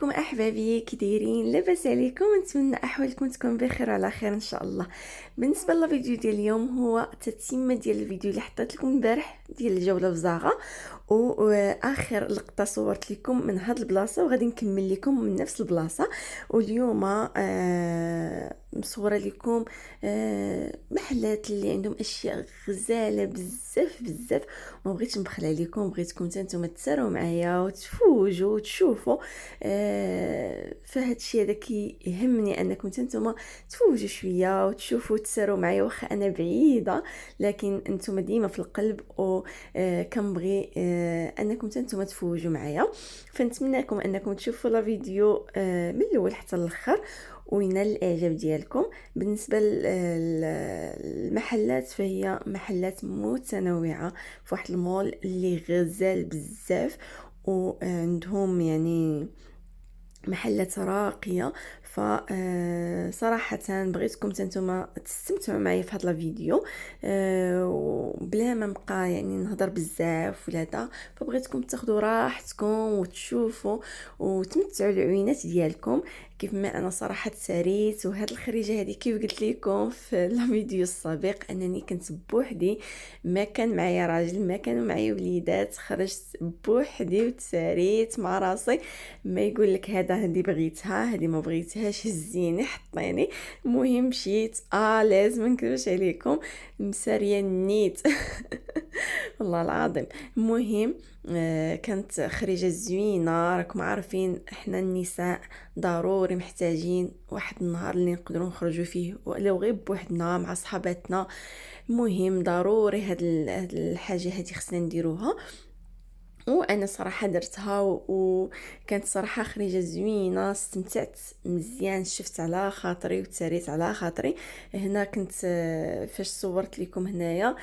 عليكم احبابي، كي دايرين؟ لاباس عليكم؟ نتمنى احوالكم تكون بخير وعلى خير ان شاء الله. بالنسبه للفيديو ديال اليوم هو تتمه ديال الفيديو اللي حطيت لكم البارح ديال الجوله بزاغه، واخر لقطه صورت لكم من هاد البلاصه وغادي نكمل لكم من نفس البلاصه. واليوم مصوره لكم محلات اللي عندهم اشياء غزاله بزاف بزاف. ما بغيتش نبخل عليكم، بغيتكم نتوما تساروا معايا وتفوجوا وتشوفوا. فهاد الشيء هذا يهمني انكم نتوما تفوجوا شويه وتشوفوا وتساروا معايا، واخا انا بعيده لكن نتوما ديما في القلب، و كنبغي انكم نتوما تفوجوا معايا. فنتمنىكم انكم تشوفوا لا فيديو من الاول حتى الاخر وينال الاعجاب ديالكم. بالنسبه للمحلات فهي محلات متنوعه في واحد المول اللي غزال بزاف، وعندهم يعني محلات راقيه. فصراحه بغيتكم نتوما تستمتعوا معايا في هذا الفيديو، وبلا ما نبقى يعني نهضر بزاف ولا هذا. فبغيتكم تاخذوا راحتكم وتشوفوا وتمتعوا العوينات ديالكم كيف ما انا صراحه ساريت. وهاد الخريجه هذه كيف قلت لكم في الفيديو السابق انني كنت بوحدي، ما كان معايا راجل، ما كانوا معايا وليدات، خرجت بوحدي وتساريت مع راسي. ما يقول لك هذه بغيتها، هذه ما بغيتهاش، هزيني حطيني. المهم مشيت لازم نكذبش عليكم، مساريه نيت والله العظيم. المهم كانت خريجه زوينه. راكم عارفين احنا النساء ضروري محتاجين واحد النهار اللي نقدروا نخرجوا فيه ولو غير بوحدنا مع صحاباتنا. المهم ضروري هاد الحاجه هذه خصنا نديروها، وانا صراحه درتها وكانت صراحه خريجه زوينه. استمتعت مزيان، شفت على خاطري وتساريت على خاطري. هنا كنت فاش صورت لكم هنايا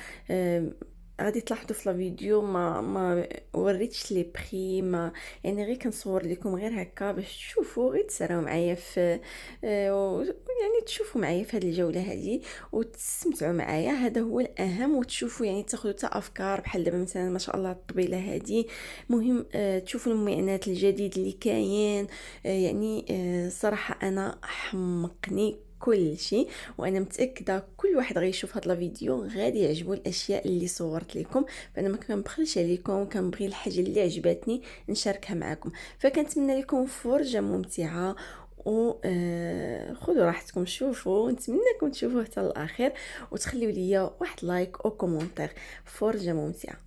غادي تلاحظوا في الفيديو ما وريتش لي بري، ما يعني غير كنصور لكم غير هكا باش تشوفوا، غير تسراو معايا في يعني تشوفوا معايا في هذه الجوله هذه وتستمتعوا معايا، هذا هو الاهم. وتشوفوا يعني تاخذوا حتى افكار بحال دابا مثلا ما شاء الله الطبيله هذه. مهم تشوفوا المعينات الجديد اللي كاين. يعني صراحه انا حمقني كل شيء، وانا متاكده كل واحد غيشوف هذا الفيديو غادي يعجبو الاشياء اللي صورت لكم. فانا ما كنبخلش عليكم، كنبغي الحاجه اللي عجبتني نشاركها معكم. فكنتمنى لكم فرجه ممتعه، و خذوا راحتكم شوفوا. نتمنىكم تشوفوه حتى الاخير وتخليوا لي واحد لايك او كومونتير. فرجه ممتعه.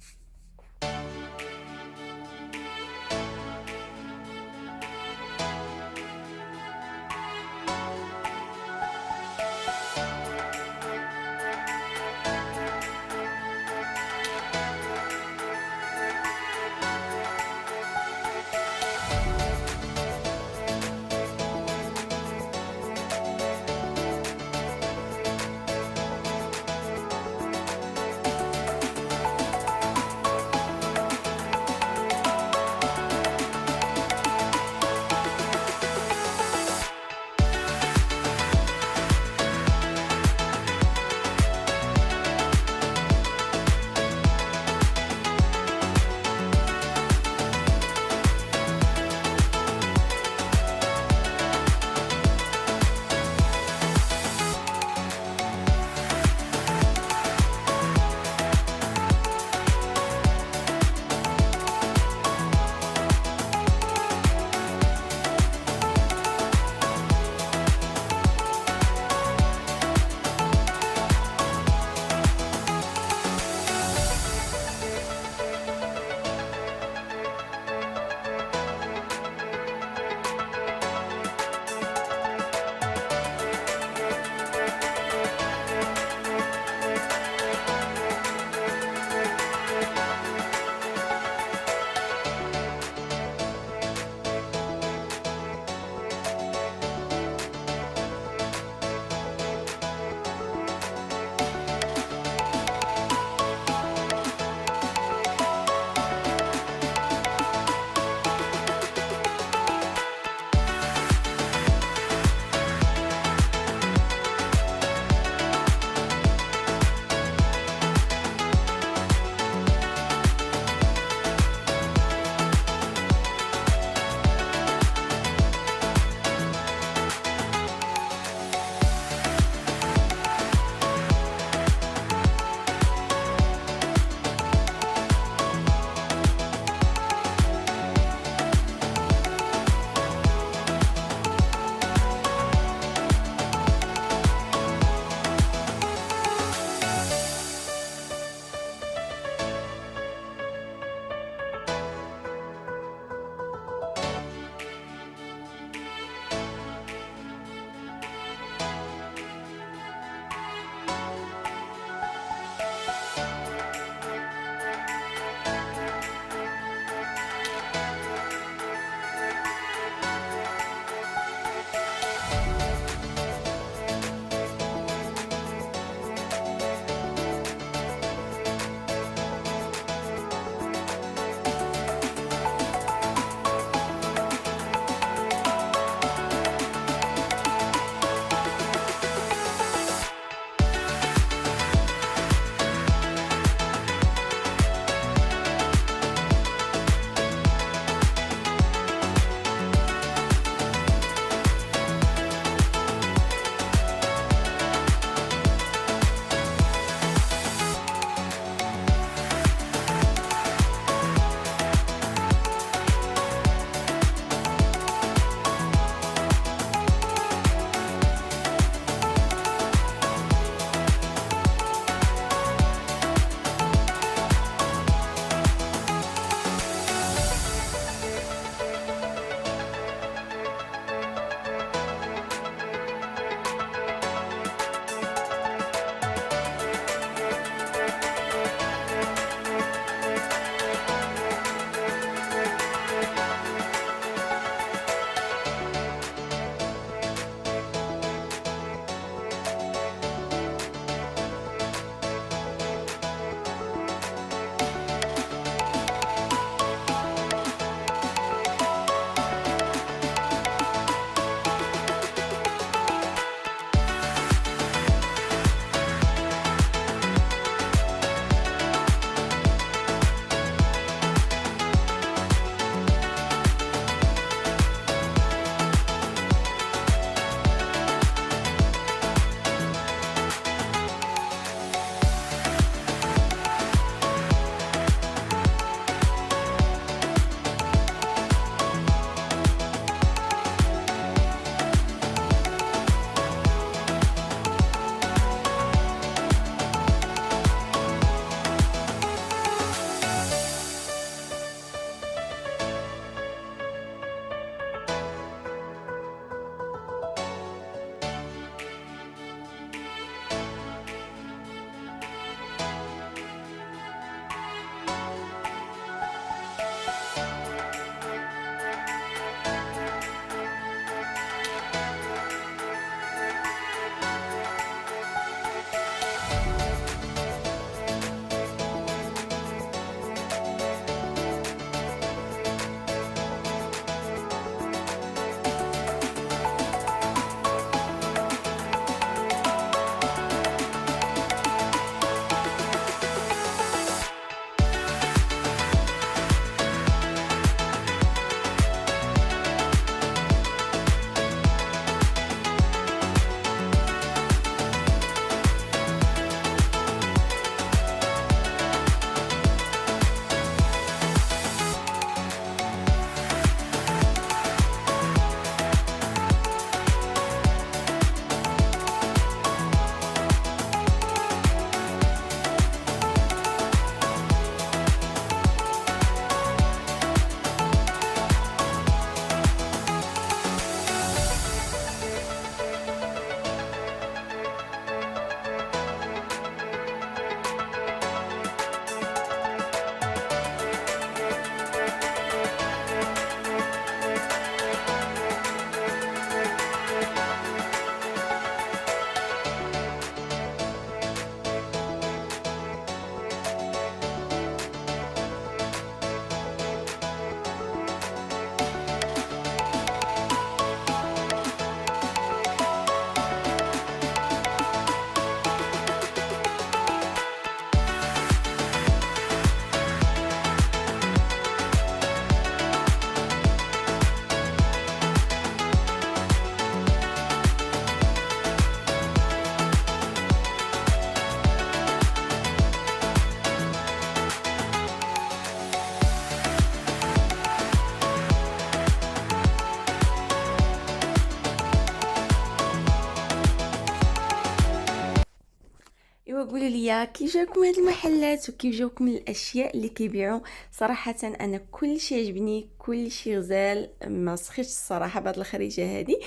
قولوا لي كيف جاكم هاد المحلات وكيف جاوكم الاشياء اللي كيبيعوا. صراحه انا كل شيء عجبني، كل شيء غزال، ما سخيتش الصراحه بهاد الخريجه هادي.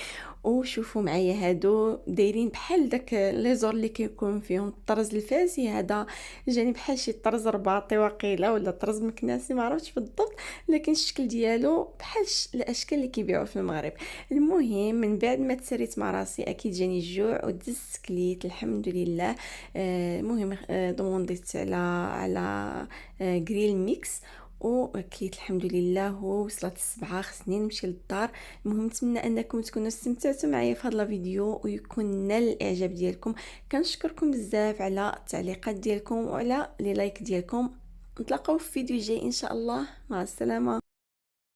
وشوفوا معايا هادو دايرين بحال داك لي زور اللي كيكون فيهم الطرز الفاسي، هذا جاني بحال شي طرز رباطي واقيلا ولا طرز مكناسي، ما عرفتش بالضبط، لكن الشكل ديالو بحال الاشكال اللي كيبيعوا في المغرب. المهم من بعد ما تسريت مع راسي اكيد جاني الجوع ودزت كليت الحمد لله. المهم دومونديت على جريل ميكس وكليت الحمد لله، ووصلت السبعة خصني نمشي للدار. المهم نتمنى انكم تكونوا استمتعتوا معايا في هذا الفيديو ويكون نال الاعجاب ديالكم. كنشكركم بزاف على التعليقات ديالكم وعلى لي لايك ديالكم. نتلاقاو في فيديو جاي ان شاء الله، مع السلامه.